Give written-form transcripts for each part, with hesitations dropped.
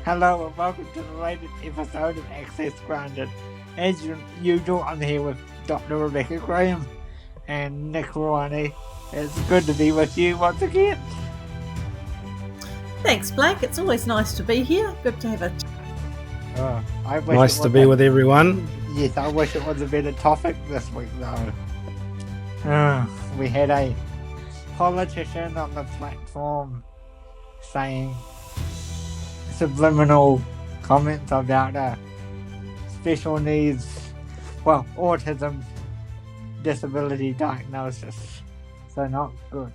Hello and welcome to the latest episode of Access Granted. As usual, I'm here with Dr. Rebecca Graham and Nick Rouhani. It's good to be with you once again. Thanks, Blake. It's always nice to be here. Good to have a... Nice to be with everyone. Yes, I wish it was a better topic this week though. We had a politician on the platform saying subliminal comments about special needs, autism, disability diagnosis. So not good.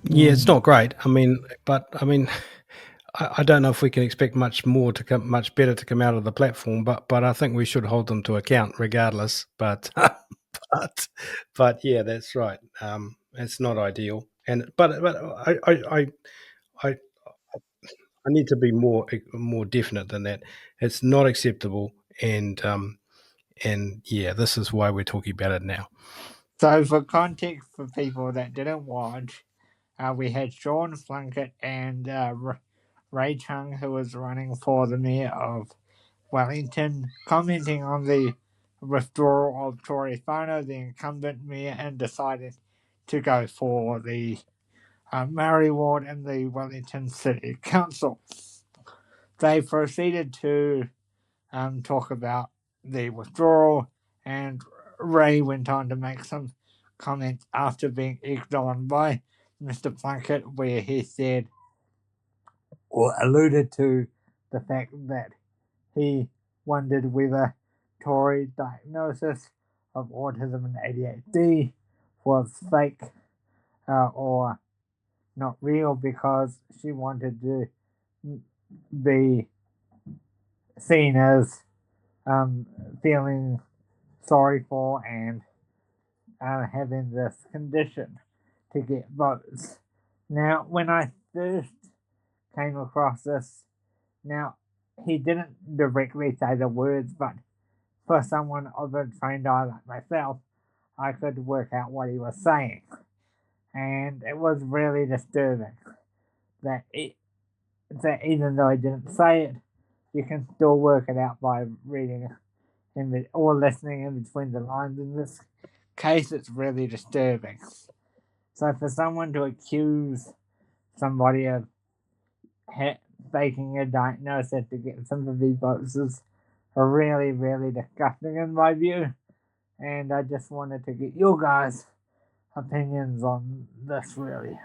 Yeah, it's not great. I don't know if we can expect much better to come out of the platform, but I think we should hold them to account regardless. But yeah, that's right. It's not ideal, but I need to be more definite than that. It's not acceptable, and yeah, this is why we're talking about it now. So for context, for people that didn't watch, we had Sean Plunkett and Ray Chung, who was running for the mayor of Wellington, commenting on the withdrawal of Tory Whānau, the incumbent mayor, and decided to go for the Maori ward in the Wellington City Council. They proceeded to talk about the withdrawal, and Ray went on to make some comments after being egged on by Mr. Plunkett, where he said or alluded to the fact that he wondered whether Tory diagnosis of autism and ADHD was fake or not real, because she wanted to be seen as feeling sorry for and having this condition to get votes. Now, when I first came across this, now he didn't directly say the words, but for someone of a trained eye like myself, I could work out what he was saying. And it was really disturbing that even though he didn't say it, you can still work it out by reading or listening in between the lines. In this case, it's really disturbing. So for someone to accuse somebody of faking a diagnosis to get sympathy votes is really, really disgusting in my view. And I just wanted to get your guys' opinions on this, really.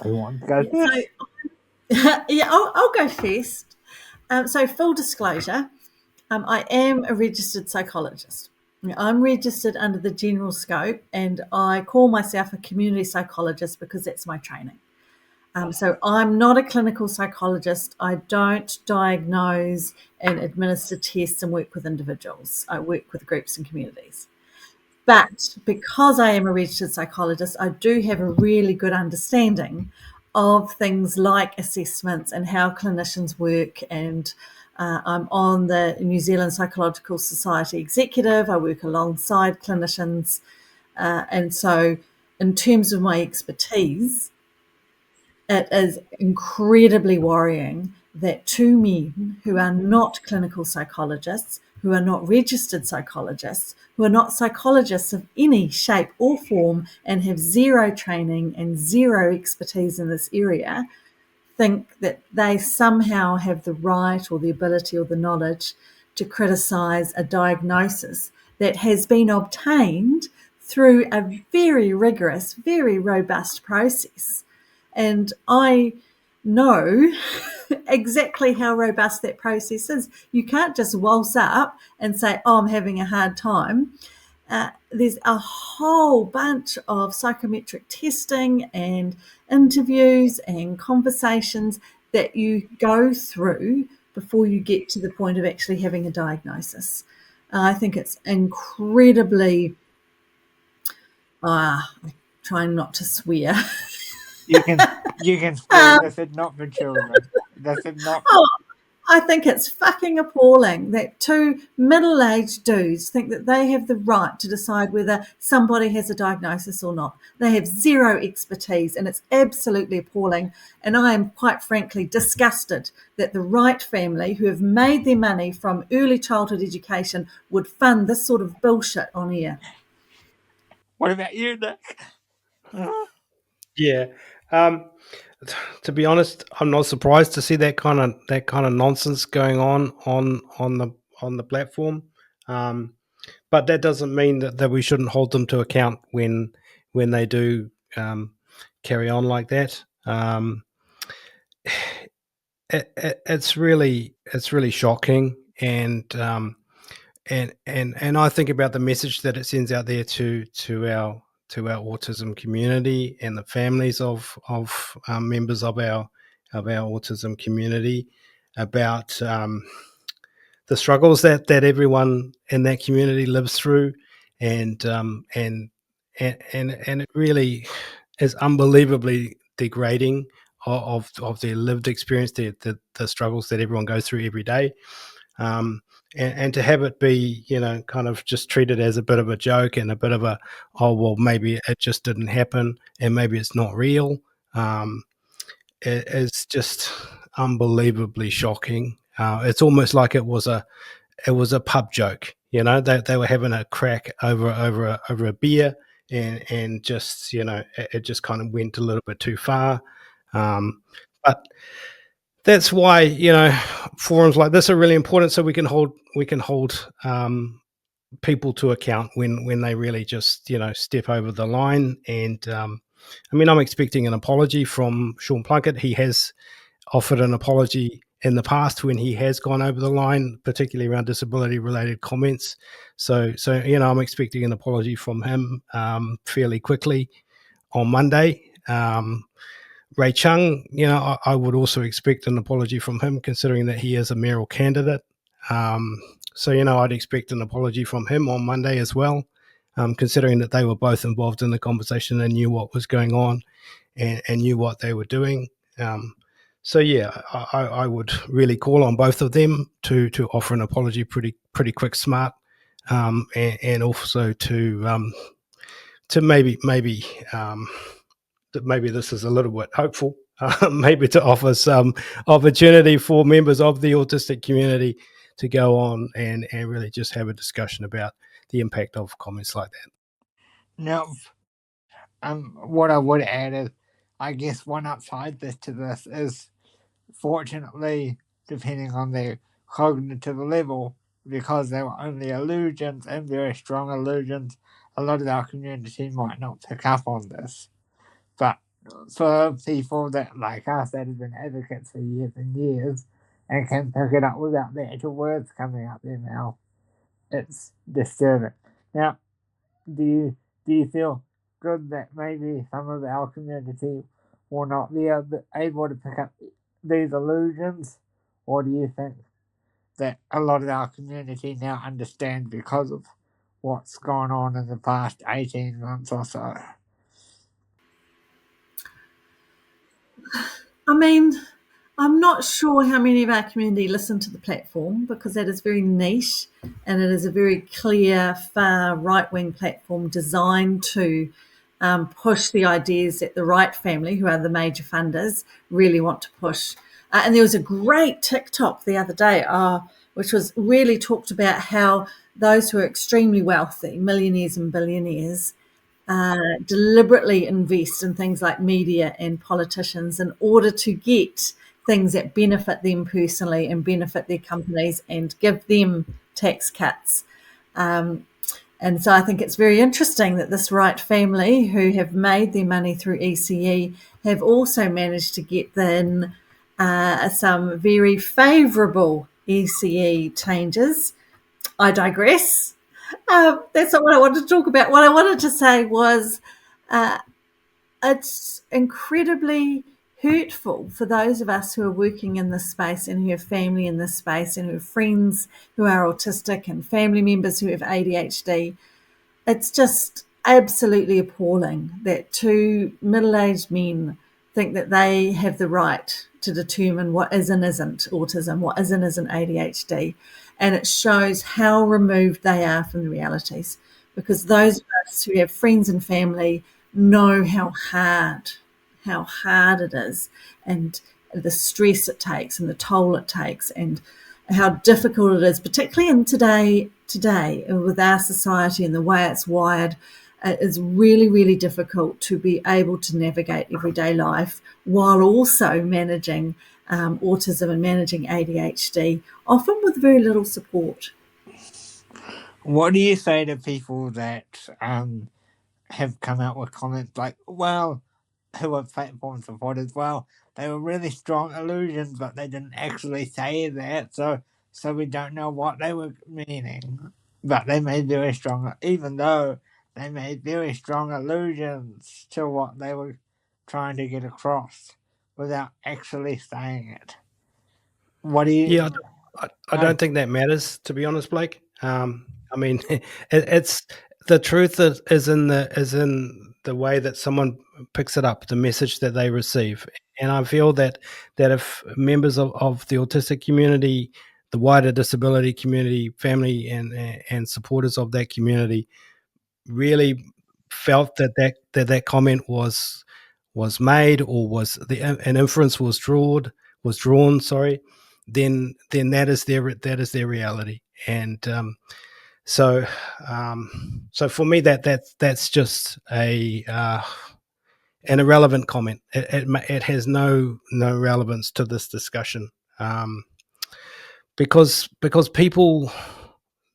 You want to go first? Yeah, I'll go first. So full disclosure, I am a registered psychologist. I'm registered under the general scope, and I call myself a community psychologist because that's my training. So I'm not a clinical psychologist. I don't diagnose and administer tests and work with individuals. I work with groups and communities. But because I am a registered psychologist, I do have a really good understanding of things like assessments and how clinicians work. And I'm on the New Zealand Psychological Society executive. I work alongside clinicians. And so in terms of my expertise, it is incredibly worrying that two men who are not clinical psychologists, who are not registered psychologists, who are not psychologists of any shape or form, and have zero training and zero expertise in this area, think that they somehow have the right or the ability or the knowledge to criticise a diagnosis that has been obtained through a very rigorous, very robust process. And I know exactly how robust that process is. You can't just waltz up and say, oh, I'm having a hard time. There's a whole bunch of psychometric testing and interviews and conversations that you go through before you get to the point of actually having a diagnosis. I think it's incredibly, trying not to swear. You can swear. That's it, not for children. That's it, not. I think it's fucking appalling that two middle-aged dudes think that they have the right to decide whether somebody has a diagnosis or not. They have zero expertise, and it's absolutely appalling. And I am quite frankly disgusted that the right family, who have made their money from early childhood education, would fund this sort of bullshit on air. What about you, Nick? Yeah. To be honest, I'm not surprised to see that kind of nonsense going on the platform. But that doesn't mean that we shouldn't hold them to account when they do carry on like that. It's really shocking, and I think about the message that it sends out there to our autism community and the families of members of our autism community about the struggles that everyone in that community lives through, and it really is unbelievably degrading of their lived experience, the struggles that everyone goes through every day. And to have it be, kind of just treated as a bit of a joke and a bit of a, oh, well, maybe it just didn't happen and maybe it's not real, it is just unbelievably shocking. It's almost like it was a pub joke. They were having a crack over a beer, and just, it just kind of went a little bit too far. But that's why, forums like this are really important, so we can hold people to account when they really just, step over the line. And I'm expecting an apology from Sean Plunkett. He has offered an apology in the past when he has gone over the line, particularly around disability related comments. So I'm expecting an apology from him fairly quickly on Monday. Ray Chung, I would also expect an apology from him, considering that he is a mayoral candidate. So I'd expect an apology from him on Monday as well, considering that they were both involved in the conversation and knew what was going on and knew what they were doing. So yeah, I would really call on both of them to offer an apology pretty quick, smart, and also to maybe that maybe this is a little bit hopeful, maybe to offer some opportunity for members of the autistic community to go on and really just have a discussion about the impact of comments like that. Now, what I would add is, I guess one upside to this is, fortunately, depending on their cognitive level, because they were only illusions and very strong illusions, a lot of our community might not pick up on this. But for people that, like us, that have been advocates for years and years and can pick it up without the actual words coming out their mouth, it's disturbing. Now, do you feel good that maybe some of our community will not be able to pick up these illusions, or do you think that a lot of our community now understand because of what's gone on in the past 18 months or so? I'm not sure how many of our community listen to the platform, because that is very niche and it is a very clear, far right-wing platform designed to push the ideas that the right family, who are the major funders, really want to push. And there was a great TikTok the other day, which was really talked about how those who are extremely wealthy, millionaires and billionaires, deliberately invest in things like media and politicians in order to get things that benefit them personally and benefit their companies and give them tax cuts. And so I think it's very interesting that this right family, who have made their money through ECE, have also managed to get in some very favourable ECE changes. I digress. That's not what I wanted to talk about. What I wanted to say was it's incredibly hurtful for those of us who are working in this space and who have family in this space and who have friends who are autistic and family members who have ADHD. It's just absolutely appalling that two middle-aged men think that they have the right to determine what is and isn't autism, what is and isn't ADHD. And it shows how removed they are from the realities, because those of us who have friends and family know how hard it is, and the stress it takes and the toll it takes, and how difficult it is, particularly in today with our society and the way it's wired. It is really, really difficult to be able to navigate everyday life while also managing autism and managing ADHD, often with very little support. What do you say to people that have come out with comments like, well, who are platform supporters? Well, they were really strong illusions, but they didn't actually say that, so we don't know what they were meaning. But they made very strong, even though they made very strong allusions to what they were trying to get across without actually saying it. What do you? Yeah, I don't think that matters, to be honest, Blake. I mean, it's the truth is in the way that someone picks it up, the message that they receive, and I feel that if members of the autistic community, the wider disability community, family, and supporters of that community really felt that comment was made, or was an inference was drawn, sorry, then that is their reality. And so for me, that's just an irrelevant comment. It has no relevance to this discussion, because people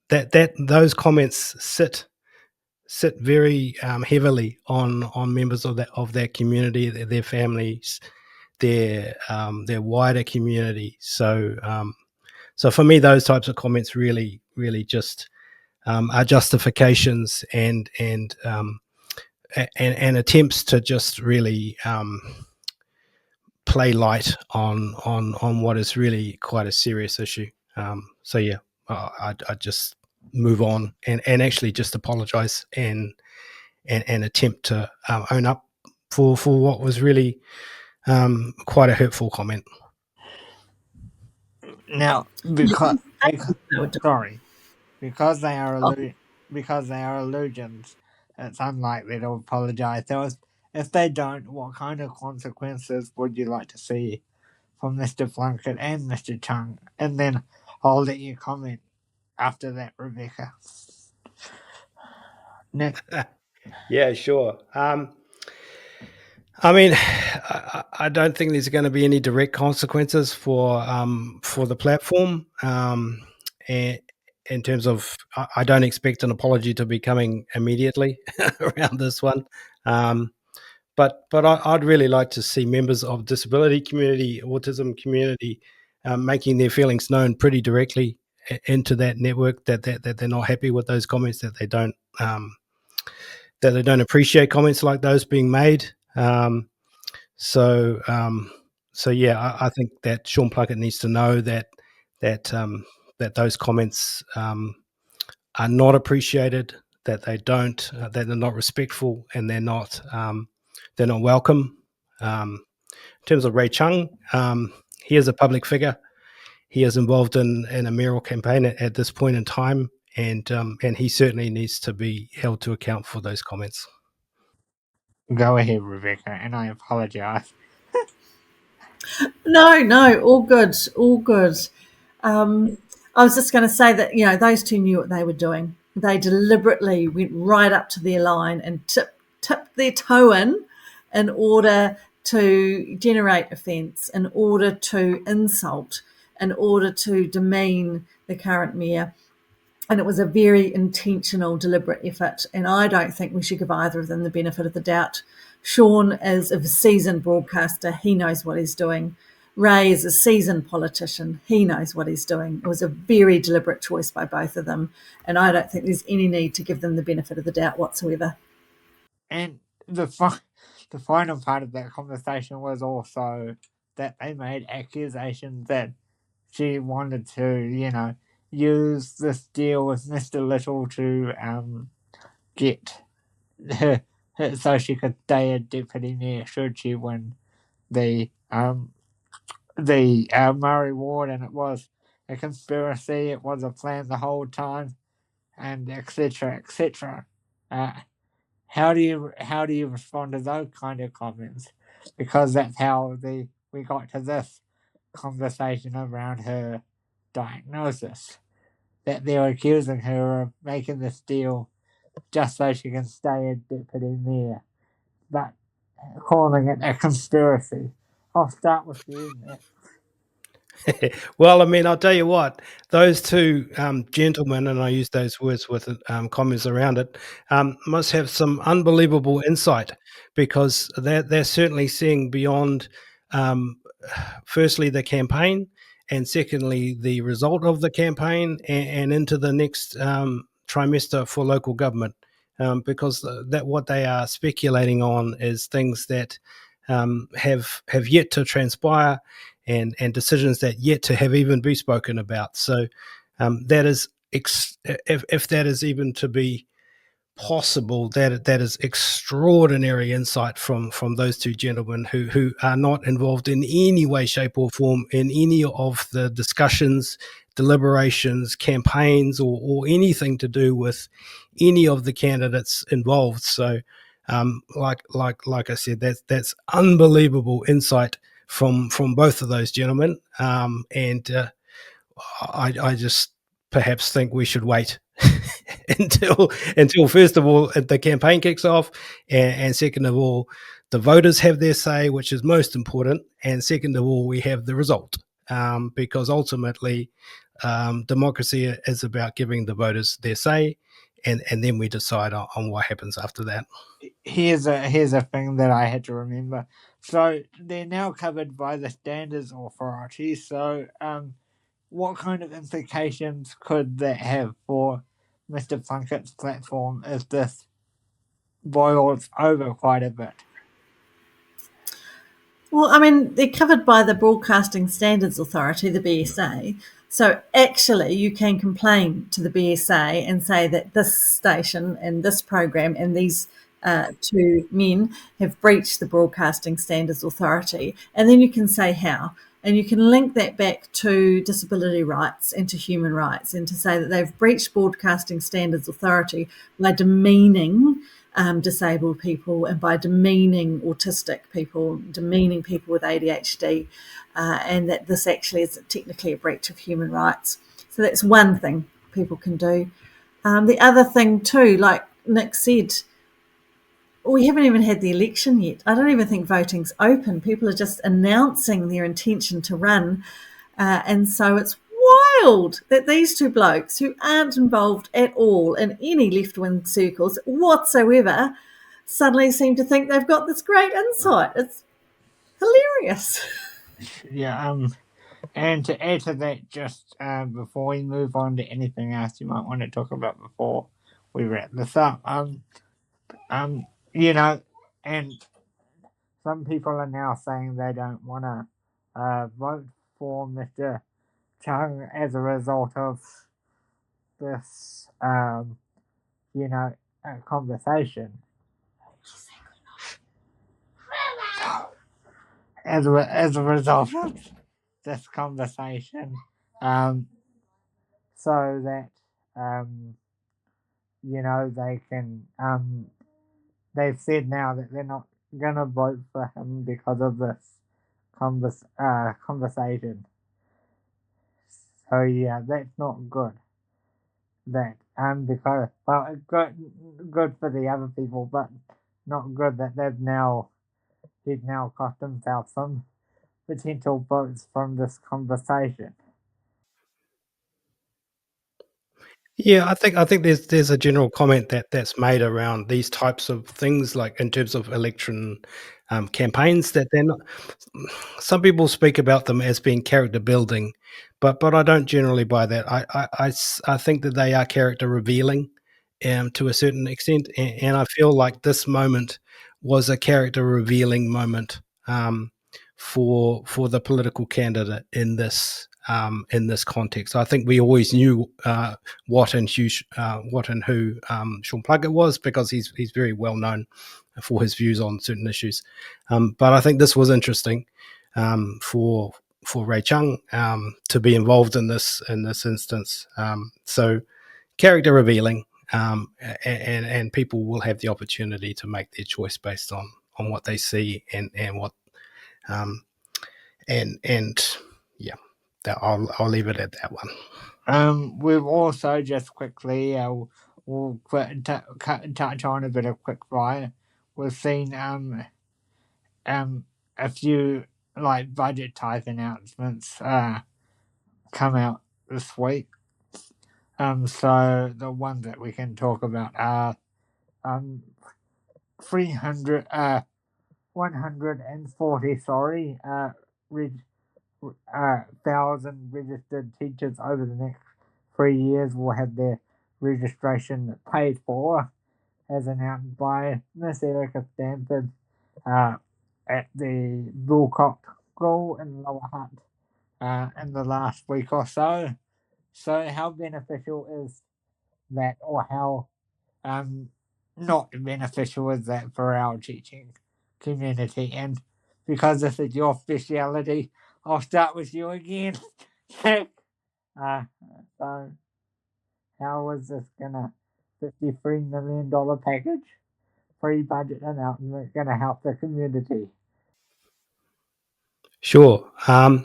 that those comments sit very heavily on members of that community, their families, their wider community. So for me, those types of comments really just are justifications and attempts to just really play light on what is really quite a serious issue. So yeah, I just move on and actually just apologize and attempt to own up for what was really quite a hurtful comment. Now, because they are illusions, it's unlikely to apologise. If they don't, what kind of consequences would you like to see from Mr. Plunkett and Mr. Chung? And then I'll let you comment after that, Rebecca. Next. Yeah, sure. I mean, I don't think there's going to be any direct consequences for the platform. And in terms of, I don't expect an apology to be coming immediately around this one. But I'd really like to see members of disability community, autism community, making their feelings known pretty directly into that network, that they're not happy with those comments, that they don't appreciate comments like those being made. So yeah, I think that Sean Plunkett needs to know that those comments are not appreciated, that that they're not respectful, and they're not welcome. In terms of Ray Chung, he is a public figure. He is involved in a mayoral campaign at this point in time, and he certainly needs to be held to account for those comments. Go ahead, Rebecca, and I apologise. No, all good, all good. I was just going to say that, those two knew what they were doing. They deliberately went right up to their line and tipped their toe in order to generate offence, in order to insult, in order to demean the current mayor. And it was a very intentional, deliberate effort. And I don't think we should give either of them the benefit of the doubt. Sean is a seasoned broadcaster. He knows what he's doing. Ray is a seasoned politician. He knows what he's doing. It was a very deliberate choice by both of them. And I don't think there's any need to give them the benefit of the doubt whatsoever. And the final part of that conversation was also that they made accusations that she wanted to, use this deal with Mr. Little to get her so she could stay a deputy mayor should she win the Murray Ward, and it was a conspiracy. It was a plan the whole time, and etc. etc. How do you respond to those kind of comments? Because that's how we got to this conversation around her diagnosis. That they're accusing her of making this deal just so she can stay a deputy mayor, but calling it a conspiracy. I'll start with you, Nick. Well, I mean, I'll tell you what, those two gentlemen, and I use those words with comments around it, must have some unbelievable insight, because they're certainly seeing beyond, firstly, the campaign, and secondly, the result of the campaign, and into the next trimester for local government, because that what they are speculating on is things that have yet to transpire, and decisions that yet to have even be spoken about. So that is, if that is even to be possible, that is extraordinary insight from those two gentlemen who are not involved in any way, shape, or form in any of the discussions, deliberations, campaigns, or anything to do with any of the candidates involved. So, like I said, that's unbelievable insight from both of those gentlemen, and I just perhaps think we should wait until first of all the campaign kicks off, and second of all the voters have their say, which is most important, and second of all we have the result, because ultimately democracy is about giving the voters their say, and then we decide on what happens after that. Here's a thing that I had to remember. So they're now covered by the Standards Authority. So what kind of implications could that have for Mr. Plunkett's platform if this boils over quite a bit? Well, I mean, they're covered by the Broadcasting Standards Authority, the BSA. So actually, you can complain to the BSA and say that this station and this program and these two men have breached the Broadcasting Standards Authority. And then you can say how. And you can link that back to disability rights and to human rights, and to say that they've breached Broadcasting Standards Authority by demeaning disabled people, and by demeaning autistic people, demeaning people with ADHD, and that this actually is technically a breach of human rights. So that's one thing people can do. The other thing too, like Nick said, we haven't even had the election yet. I don't even think voting's open. People are just announcing their intention to run. And so it's wild that these two blokes, who aren't involved at all in any left-wing circles whatsoever, suddenly seem to think they've got this great insight. It's hilarious. Yeah, and to add to that, just before we move on to anything else you might want to talk about before we wrap this up, you know, and some people are now saying they don't want to vote for Mr. Chung as a result of this, conversation. As a result of this conversation, so that they can they've said now that they're not gonna vote for him because of this conversation. So yeah, that's not good. That because good for the other people, but not good that he's now cost himself some potential votes from this conversation. Yeah, I think there's a general comment that's made around these types of things, like in terms of election campaigns, that they're not. Some people speak about them as being character building, but I don't generally buy that. I think that they are character revealing, to a certain extent, and I feel like this moment was a character revealing moment, for the political candidate in this context. I think we always knew what and who Sean Plunkett was, because he's very well known for his views on certain issues. But I think this was interesting for Ray Chung to be involved in this instance. So character revealing, and people will have the opportunity to make their choice based on what they see and what and yeah, I'll leave it at that one. We've also just quickly we'll touch on a bit of quick fire. We've seen a few like budget type announcements come out this week. So the ones that we can talk about are 140 thousand registered teachers over the next 3 years will have their registration paid for, as announced by Miss Erica Stanford at the Bullcock School in Lower Hutt in the last week or so. So how beneficial is that, or how not beneficial is that for our teaching community? And because this is your speciality, I'll start with you again. So how is this $53 million package, free budget announcement, gonna help the community? Sure. I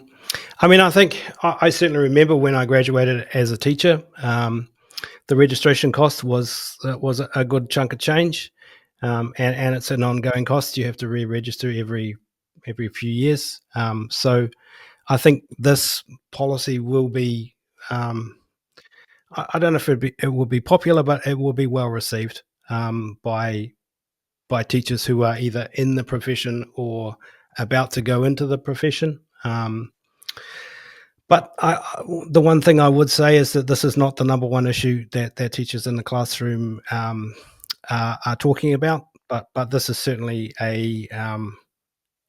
mean, I think I certainly remember when I graduated as a teacher, the registration cost was a good chunk of change, and it's an ongoing cost. You have to re-register every few years. So I think this policy will be. I don't know if it will be popular, but it will be well received by teachers who are either in the profession or about to go into the profession. But the one thing I would say is that this is not the number one issue that teachers in the classroom are talking about. But this is certainly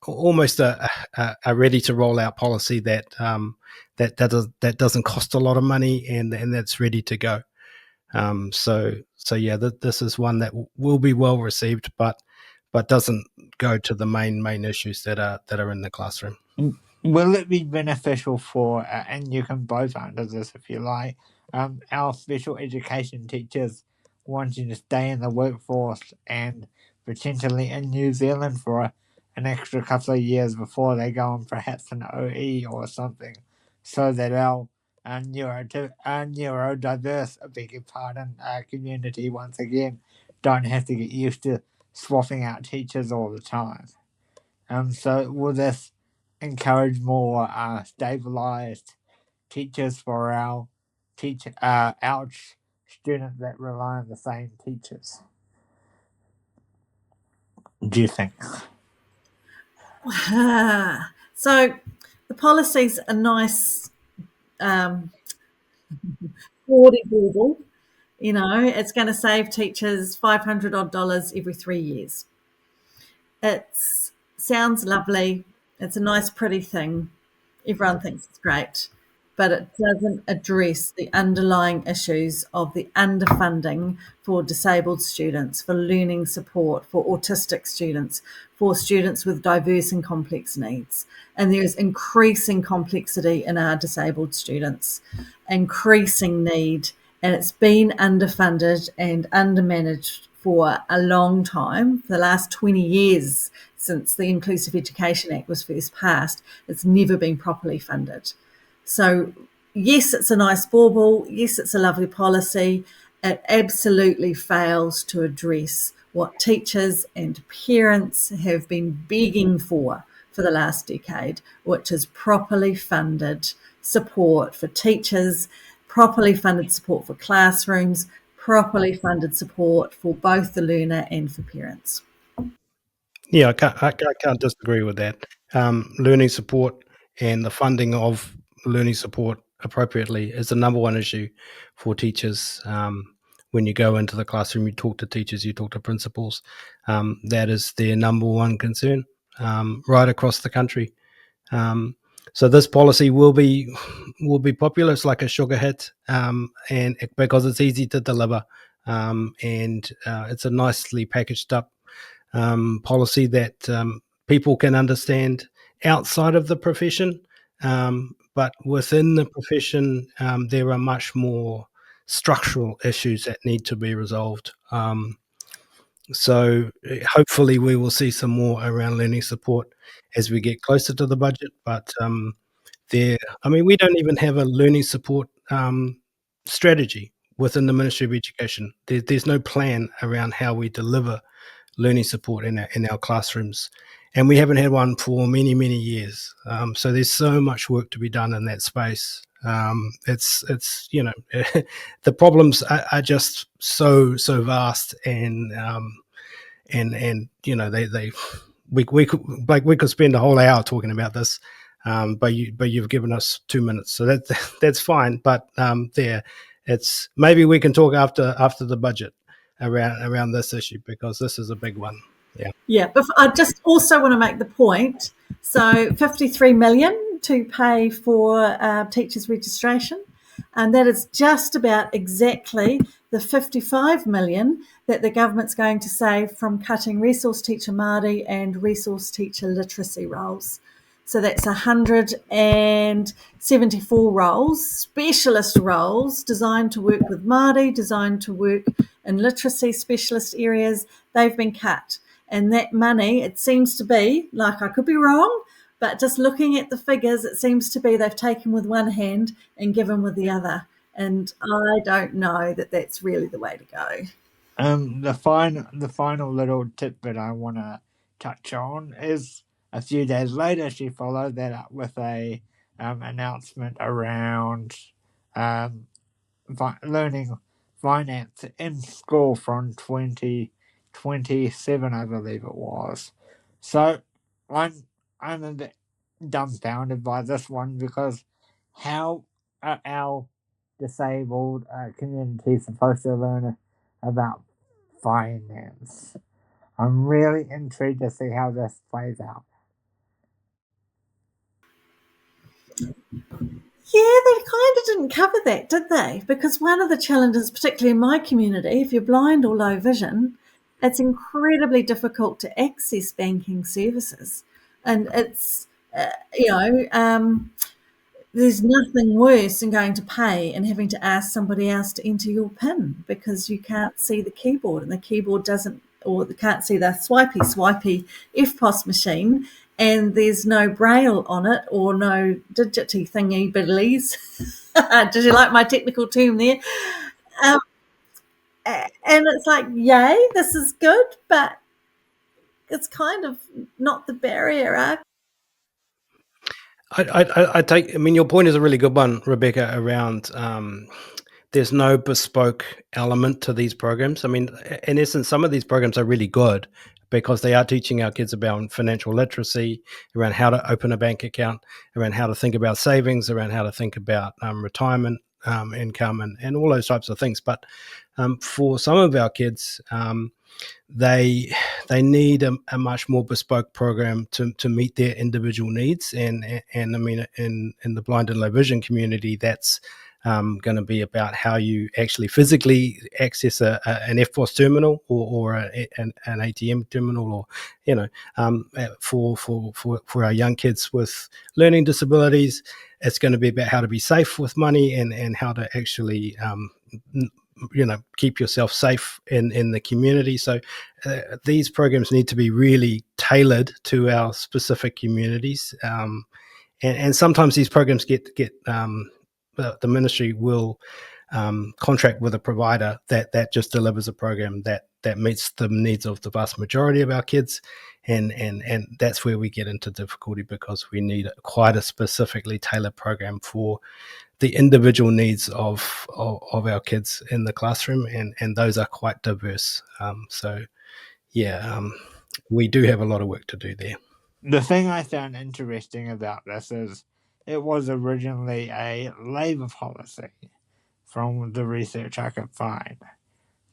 almost a ready to roll out policy that doesn't cost a lot of money and that's ready to go. So yeah, this is one that will be well received, but doesn't go to the main issues that are in the classroom. Will it be beneficial for, and you can both answer this if you like, our special education teachers wanting to stay in the workforce and potentially in New Zealand for an extra couple of years before they go on perhaps an OE or something, so that our neurodiverse, community once again don't have to get used to swapping out teachers all the time. So will this encourage more stabilized teachers for our students that rely on the same teachers? Do you think? So the policy's a nice forty bauble. It's going to save teachers $500 odd every 3 years. It sounds lovely. It's a nice, pretty thing. Everyone thinks it's great, but it doesn't address the underlying issues of the underfunding for disabled students, for learning support, for autistic students, for students with diverse and complex needs. And there's increasing complexity in our disabled students, increasing need, and it's been underfunded and undermanaged for a long time. For the last 20 years since the Inclusive Education Act was first passed, it's never been properly funded. So yes, it's a nice bauble. Yes, it's a lovely policy. It absolutely fails to address what teachers and parents have been begging for the last decade, which is properly funded support for teachers, properly funded support for classrooms, properly funded support for both the learner and for parents. Yeah, I can't disagree with that. Learning support and the funding of learning support appropriately is the number one issue for teachers. When you go into the classroom, you talk to teachers, you talk to principals. That is their number one concern right across the country. So this policy will be popular. It's like a sugar hit, and because it's easy to deliver, and it's a nicely packaged up policy that people can understand outside of the profession, but within the profession, there are much more structural issues that need to be resolved. So hopefully we will see some more around learning support as we get closer to the budget. But we don't even have a learning support strategy within the Ministry of Education. There's no plan around how we deliver learning support in our classrooms, and we haven't had one for many, many years. So there's so much work to be done in that space. It's the problems are just so vast, and we could spend a whole hour talking about this, but you've given us 2 minutes, so that's fine. But it's maybe we can talk after the budget around this issue, because this is a big one. Yeah, but I just also want to make the point. So 53 million to pay for teachers' registration, and that is just about exactly the 55 million that the government's going to save from cutting resource teacher Māori and resource teacher literacy roles. So that's 174 roles, specialist roles designed to work with Māori, designed to work in literacy specialist areas. They've been cut. And that money, it seems to be, like, I could be wrong, but just looking at the figures, it seems to be they've taken with one hand and given with the other. And I don't know that that's really the way to go. The final little tip that I want to touch on is a few days later, she followed that up with a announcement around learning finance in school from 2027, I believe it was. So I'm a bit dumbfounded by this one, because how are our disabled community supposed to learn about finance? I'm really intrigued to see how this plays out. Yeah, they kind of didn't cover that, did they? Because one of the challenges, particularly in my community, if you're blind or low vision, it's incredibly difficult to access banking services. And it's, there's nothing worse than going to pay and having to ask somebody else to enter your PIN because you can't see the keyboard, and the keyboard doesn't, or they can't see the swipey FPOS machine, and there's no braille on it or no digity thingy biddlies. Did you like my technical term there? And it's like, yay, this is good, but it's kind of not the barrier. Your point is a really good one, Rebecca, around there's no bespoke element to these programs. I mean, in essence, some of these programs are really good because they are teaching our kids about financial literacy, around how to open a bank account, around how to think about savings, around how to think about retirement income, and all those types of things. But for some of our kids, they need a much more bespoke program to meet their individual needs. And I mean, in the blind and low vision community, that's going to be about how you actually physically access an FPOS terminal or an ATM terminal, or for our young kids with learning disabilities, it's going to be about how to be safe with money and how to actually keep yourself safe in the community. So these programs need to be really tailored to our specific communities, and sometimes these programs get the ministry will contract with a provider that just delivers a program that meets the needs of the vast majority of our kids, and that's where we get into difficulty, because we need quite a specifically tailored program for the individual needs of our kids in the classroom, and those are quite diverse. We do have a lot of work to do there. The thing I found interesting about this is it was originally a Labour policy from the research I could find.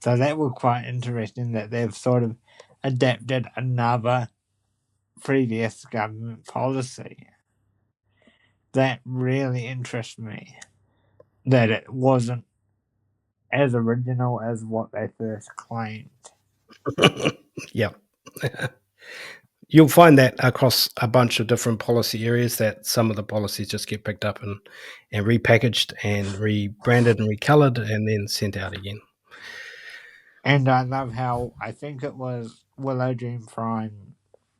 So that was quite interesting that they've sort of adapted another previous government policy. That really interests me, that it wasn't as original as what they first claimed. Yeah. You'll find that across a bunch of different policy areas, that some of the policies just get picked up and repackaged and rebranded and recolored and then sent out again. And I love how, I think it was Willow Dream Prime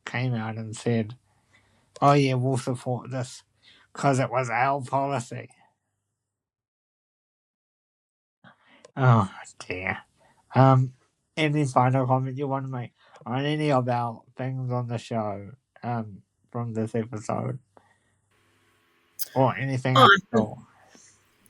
came out and said, oh yeah, we'll support this because it was our policy. Oh dear. Any final comment you want to make on any of our things on the show from this episode? Or anything else at all?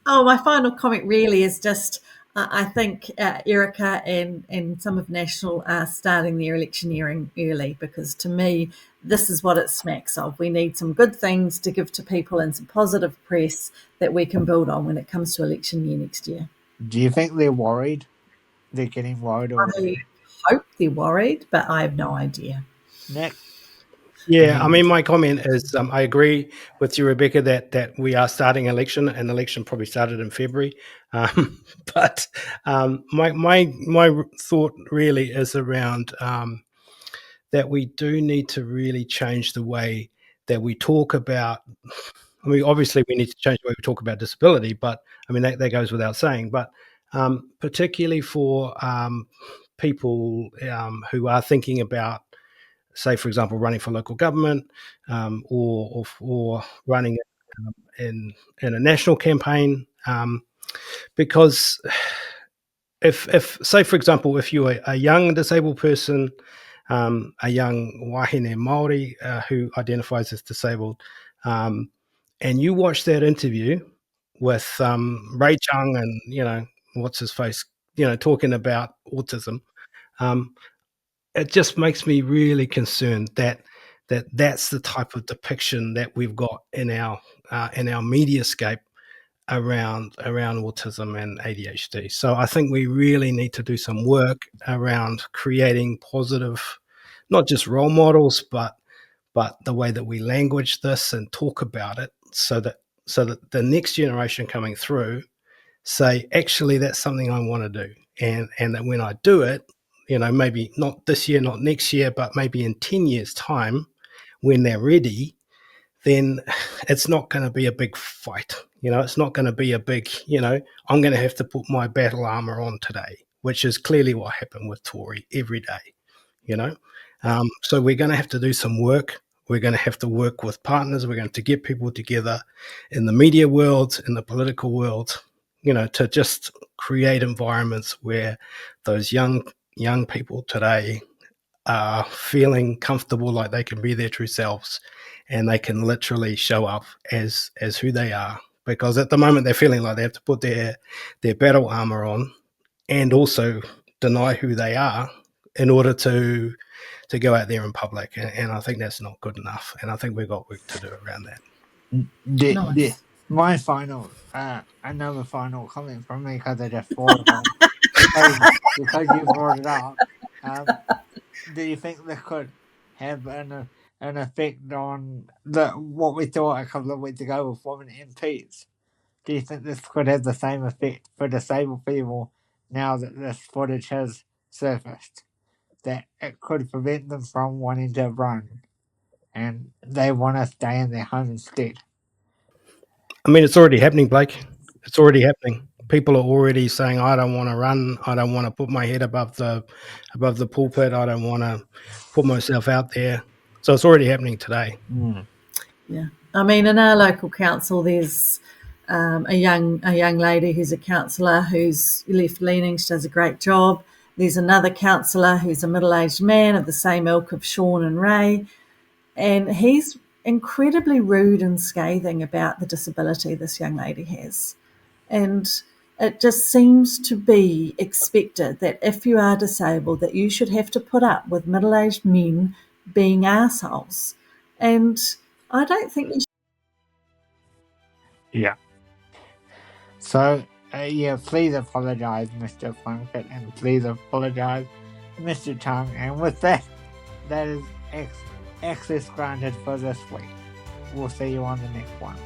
Oh, my final comment really is just I think Erica and some of National are starting their electioneering early, because to me, this is what it smacks of. We need some good things to give to people and some positive press that we can build on when it comes to election year next year. Do you think they're worried? They're getting worried already? I hope they're worried, but I have no idea. Nick? Yeah, I mean, my comment is I agree with you, Rebecca, that we are starting election, and election probably started in February. But my thought really is around that we do need to really change the way that we talk about. I mean, obviously, we need to change the way we talk about disability, but I mean, that goes without saying. But particularly for people who are thinking about, say, for example, running for local government or running in a national campaign, because if say, for example, if you're a young disabled person, a young wahine Māori who identifies as disabled, and you watch that interview with Ray Chung and, what's his face, talking about autism, it just makes me really concerned that's the type of depiction that we've got in our mediascape around autism and ADHD. So I think we really need to do some work around creating positive, not just role models, but the way that we language this and talk about it, so that the next generation coming through say, actually, that's something I want to do, and that when I do it, maybe not this year, not next year, but maybe in 10 years' time, when they're ready, then it's not going to be a big fight. It's not going to be a big, I'm going to have to put my battle armor on today, which is clearly what happened with Tory every day, So we're going to have to do some work. We're going to have to work with partners. We're going to get people together in the media world, in the political world, to just create environments where those young people today are feeling comfortable, like they can be their true selves and they can literally show up as who they are. Because at the moment they're feeling like they have to put their battle armor on and also deny who they are in order to go out there in public. And I think that's not good enough. And I think we've got work to do around that. Nice. My final, another final comment from me, because I just thought of one, because you brought it up. Do you think this could have an effect on what we thought a couple of weeks ago with women MPs? Do you think this could have the same effect for disabled people now that this footage has surfaced? That it could prevent them from wanting to run and they want to stay in their home instead? I mean, it's already happening, Blake. It's already happening. People are already saying, I don't want to run. I don't want to put my head above the pulpit. I don't want to put myself out there. So it's already happening today. Yeah. I mean, in our local council, there's a young lady who's a councillor who's left-leaning. She does a great job. There's another councillor who's a middle-aged man of the same ilk of Sean and Ray, and he's incredibly rude and scathing about the disability this young lady has. And it just seems to be expected that if you are disabled, that you should have to put up with middle-aged men being assholes. And I don't think we should. Yeah. So, please apologise, Mr. Plunkett, and please apologise, Mr. Tongue. And with that, that is access granted for this week. We'll see you on the next one.